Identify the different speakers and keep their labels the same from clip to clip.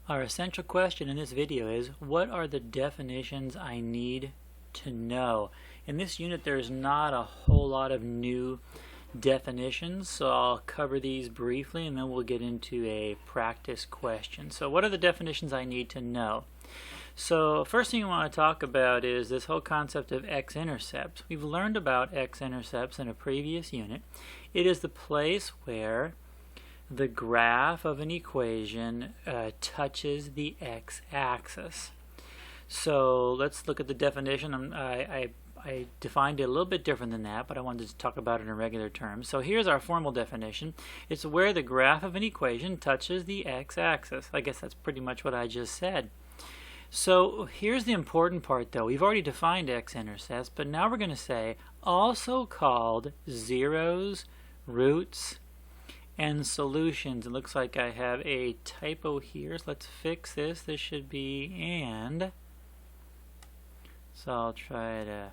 Speaker 1: Our essential question in this video is, what are the definitions I need to know? In this unit there's not a whole lot of new definitions, so I'll cover these briefly and then we'll get into a practice question. So what are the definitions I need to know? So first thing I want to talk about is this whole concept of X-Intercepts. We've learned about X-Intercepts in a previous unit. It is the place where the graph of an equation touches the x-axis. So let's look at the definition. I defined it a little bit different than that, but I wanted to talk about it in regular terms. So here's our formal definition. It's where the graph of an equation touches the x-axis. I guess that's pretty much what I just said. So here's the important part though. We've already defined x-intercepts, but now we're going to say also called zeros, roots, and solutions. It looks like I have a typo here, so let's fix this. This should be and. So I'll try to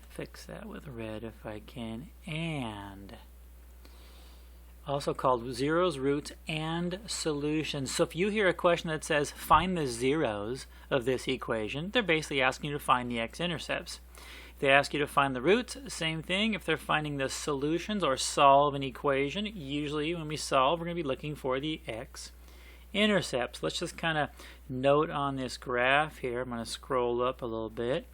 Speaker 1: fix that with red if I can. And. Also called zeros, roots, and solutions. So if you hear a question that says find the zeros of this equation, they're basically asking you to find the x-intercepts. If they ask you to find the roots, same thing. If they're finding the solutions or solve an equation, usually when we solve, we're going to be looking for the x-intercepts. Let's just kind of note on this graph here. I'm going to scroll up a little bit.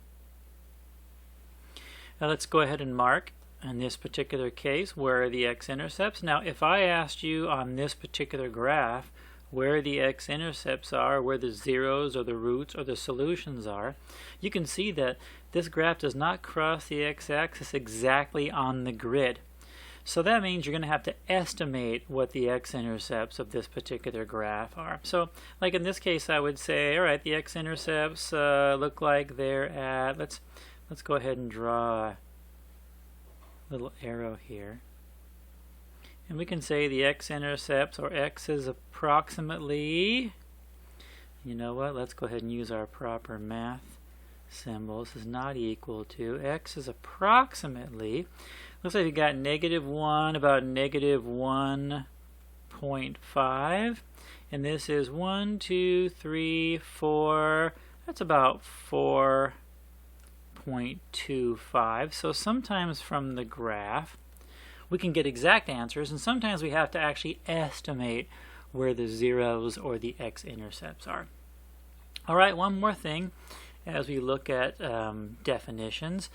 Speaker 1: Now let's go ahead and mark in this particular case where are the x-intercepts. Now if I asked you on this particular graph where the x-intercepts are, where the zeros or the roots or the solutions are, you can see that this graph does not cross the x-axis exactly on the grid. So that means you're going to have to estimate what the x-intercepts of this particular graph are. So like in this case I would say, alright, the x-intercepts look like they're at, let's go ahead and draw a little arrow here. And we can say the x-intercepts, or x is approximately, you know what, let's go ahead and use our proper math symbols. This is not equal to, x is approximately, looks like we got -1, about -1.5, and this is 1, 2, 3, 4, that's about 4.25. So sometimes from the graph we can get exact answers, and sometimes we have to actually estimate where the zeros or the x-intercepts are. Alright, one more thing as we look at definitions.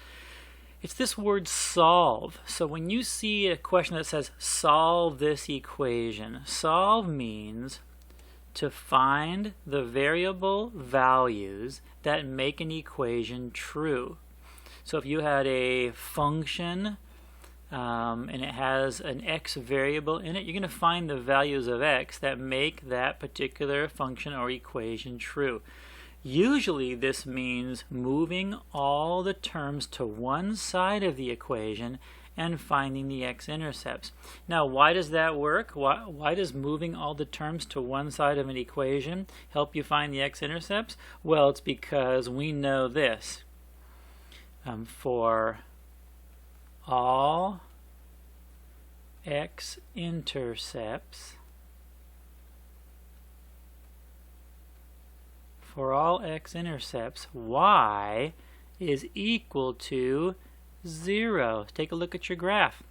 Speaker 1: It's this word solve. So when you see a question that says solve this equation, solve means to find the variable values that make an equation true. So if you had a function and it has an x variable in it, you're going to find the values of x that make that particular function or equation true. Usually this means moving all the terms to one side of the equation and finding the x-intercepts. Now why does that work? Why does moving all the terms to one side of an equation help you find the x-intercepts? Well, it's because we know this. For all x-intercepts, y is equal to 0. Take a look at your graph.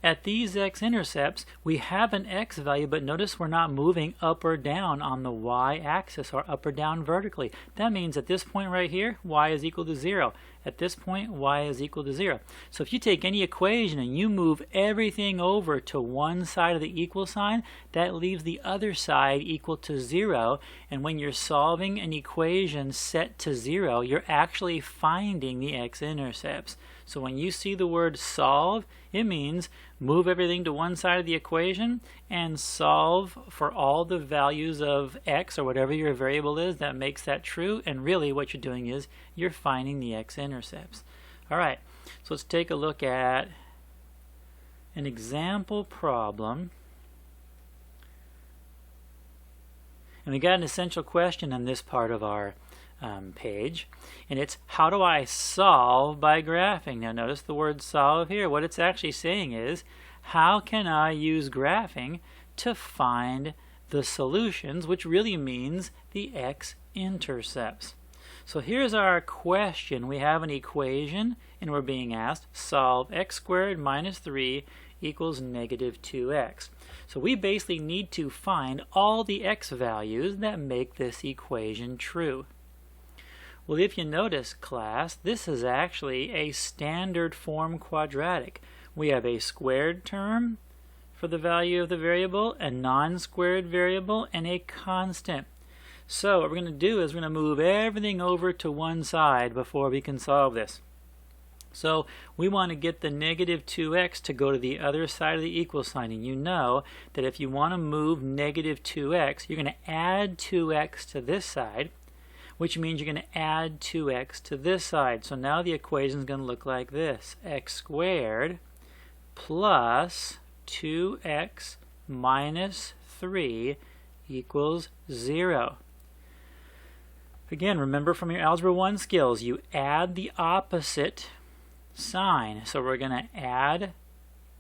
Speaker 1: At these x-intercepts, we have an x value, but notice we're not moving up or down on the y-axis or up or down vertically. That means at this point right here, y is equal to 0. At this point, y is equal to 0. So if you take any equation and you move everything over to one side of the equal sign, that leaves the other side equal to 0. And when you're solving an equation set to 0, you're actually finding the x-intercepts. So when you see the word solve, it means move everything to one side of the equation and solve for all the values of x or whatever your variable is that makes that true. And really what you're doing is you're finding the x-intercepts. Alright, so let's take a look at an example problem. And we got an essential question on this part of our page, and it's how do I solve by graphing? Now notice the word solve here. What it's actually saying is how can I use graphing to find the solutions, which really means the x-intercepts. So here's our question. We have an equation and we're being asked solve x squared minus 3 equals negative 2x. So we basically need to find all the x values that make this equation true. Well, if you notice, class, this is actually a standard form quadratic. We have a squared term for the value of the variable, a non-squared variable, and a constant. So what we're going to do is we're going to move everything over to one side before we can solve this. So we want to get the negative 2x to go to the other side of the equal sign. And you know that if you want to move negative 2x, you're going to add 2x to this side, which means you're going to add 2x to this side. So now the equation is going to look like this. X squared plus 2x minus 3 equals 0. Again, remember from your Algebra 1 skills, you add the opposite sign. So we're going to add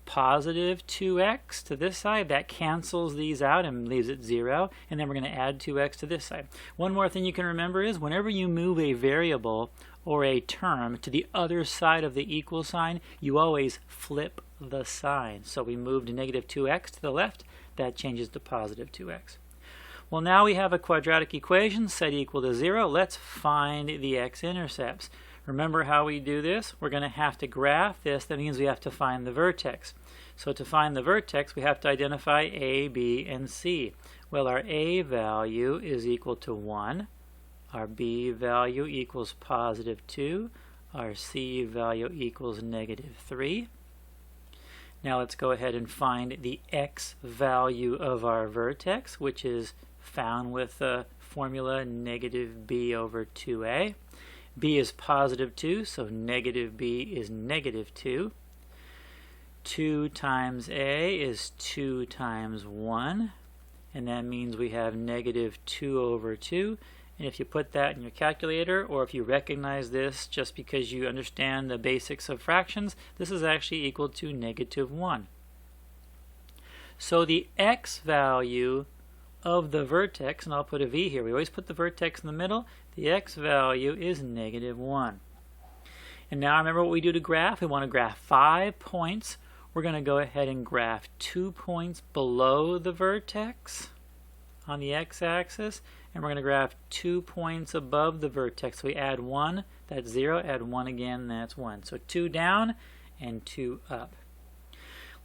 Speaker 1: positive 2x to this side. That cancels these out and leaves it 0. And then we're going to add 2x to this side. One more thing you can remember is whenever you move a variable or a term to the other side of the equal sign, you always flip the sign. So we moved negative 2x to the left. That changes to positive 2x. Well, now we have a quadratic equation set equal to 0. Let's find the x-intercepts. Remember how we do this? We're going to have to graph this. That means we have to find the vertex. So to find the vertex, we have to identify A, B, and C. Well, our A value is equal to 1. Our B value equals positive 2. Our C value equals negative 3. Now let's go ahead and find the x value of our vertex, which is found with the formula negative b over 2a. b is positive 2, so negative b is negative 2. 2 times a is 2 times 1, and that means we have negative 2 over 2. And if you put that in your calculator, or if you recognize this just because you understand the basics of fractions, this is actually equal to negative 1. So the x value of the vertex, and I'll put a v here, we always put the vertex in the middle, the x value is negative 1. And now remember what we do to graph. We want to graph 5 points. We're going to go ahead and graph 2 points below the vertex on the x-axis, and we're going to graph 2 points above the vertex. So we add 1, that's 0, add 1 again, that's 1. So 2 down and 2 up.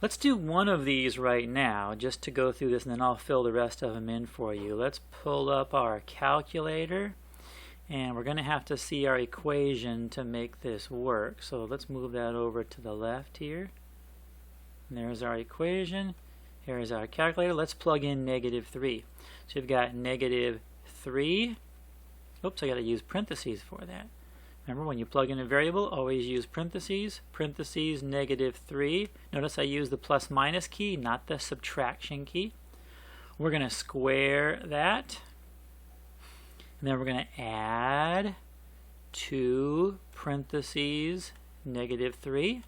Speaker 1: Let's do one of these right now just to go through this, and then I'll fill the rest of them in for you. Let's pull up our calculator, and we're going to have to see our equation to make this work. So let's move that over to the left here. And there's our equation. Here's our calculator. Let's plug in negative 3. So we've got negative 3. Oops, I got to use parentheses for that. Remember, when you plug in a variable, always use parentheses. Parentheses, negative 3. Notice I use the plus minus key, not the subtraction key. We're going to square that. And then we're going to add 2 parentheses, negative 3.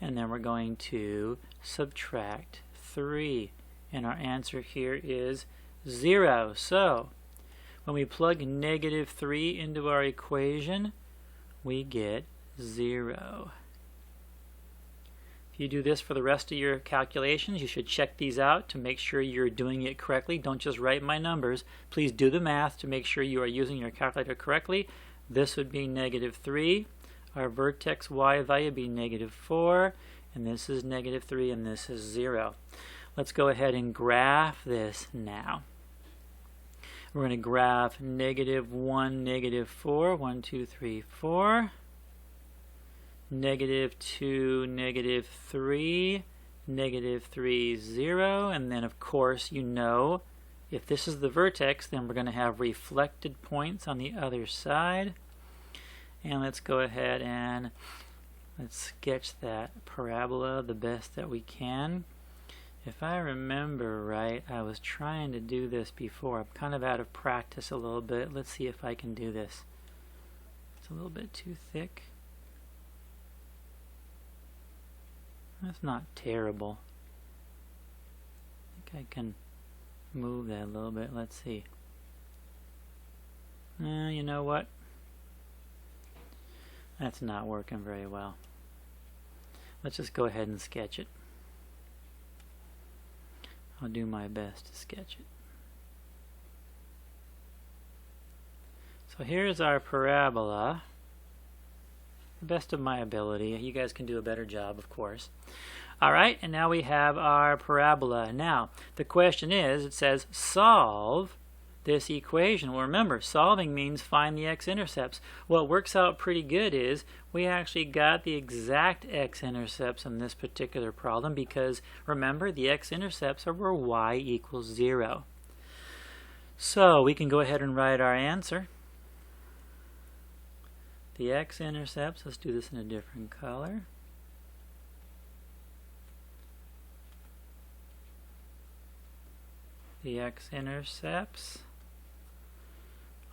Speaker 1: And then we're going to subtract 3. And our answer here is 0. So when we plug negative 3 into our equation, we get 0. If you do this for the rest of your calculations, you should check these out to make sure you're doing it correctly. Don't just write my numbers. Please do the math to make sure you are using your calculator correctly. This would be negative 3. Our vertex y value would be negative 4. And this is negative 3, and this is 0. Let's go ahead and graph this now. We're going to graph negative 1, negative 4, 1, 2, 3, 4. Negative 2, negative 3, negative 3, 0. And then, of course, you know, if this is the vertex, then we're going to have reflected points on the other side. And let's go ahead and let's sketch that parabola the best that we can. If I remember right, I was trying to do this before. I'm kind of out of practice a little bit. Let's see if I can do this. It's a little bit too thick. That's not terrible. I think I can move that a little bit. Let's see. You know what? That's not working very well. Let's just go ahead and sketch it. I'll do my best to sketch it. So here's our parabola. The best of my ability. You guys can do a better job, of course. Alright, and now we have our parabola. Now, the question is, it says solve this equation. Well, remember, solving means find the x-intercepts. What works out pretty good is we actually got the exact x-intercepts in this particular problem because, remember, the x-intercepts are where y equals 0. So we can go ahead and write our answer. The x-intercepts, let's do this in a different color. The x-intercepts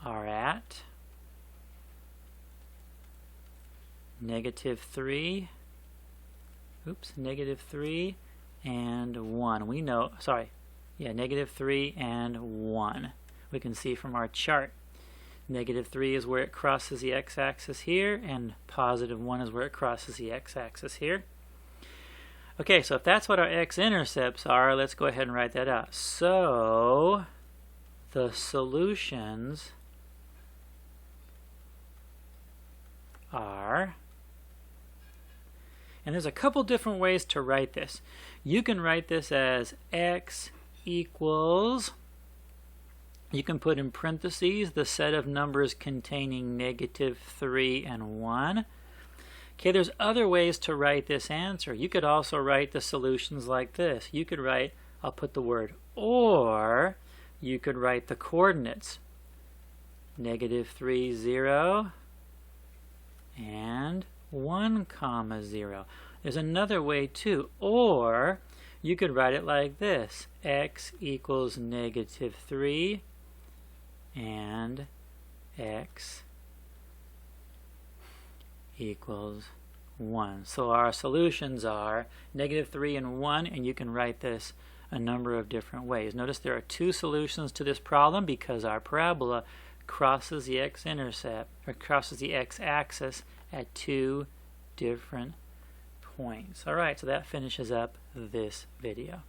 Speaker 1: are at -3, -3 and 1. We know, sorry, yeah, -3 and 1. We can see from our chart. -3 is where it crosses the x-axis here, and +1 is where it crosses the x-axis here. Okay, so if that's what our x-intercepts are, let's go ahead and write that out. So, the solutions are, and there's a couple different ways to write this. You can write this as x equals, you can put in parentheses the set of numbers containing -3 and 1. Okay, there's other ways to write this answer. You could also write the solutions like this. You could write, I'll put the word or, you could write the coordinates. -3, 0, and 1, 0. There's another way too. Or, you could write it like this. X equals -3, and x equals 1. So our solutions are -3 and 1, and you can write this a number of different ways. Notice there are two solutions to this problem because our parabola crosses the x-intercept, or crosses the x-axis at two different points. Alright, so that finishes up this video.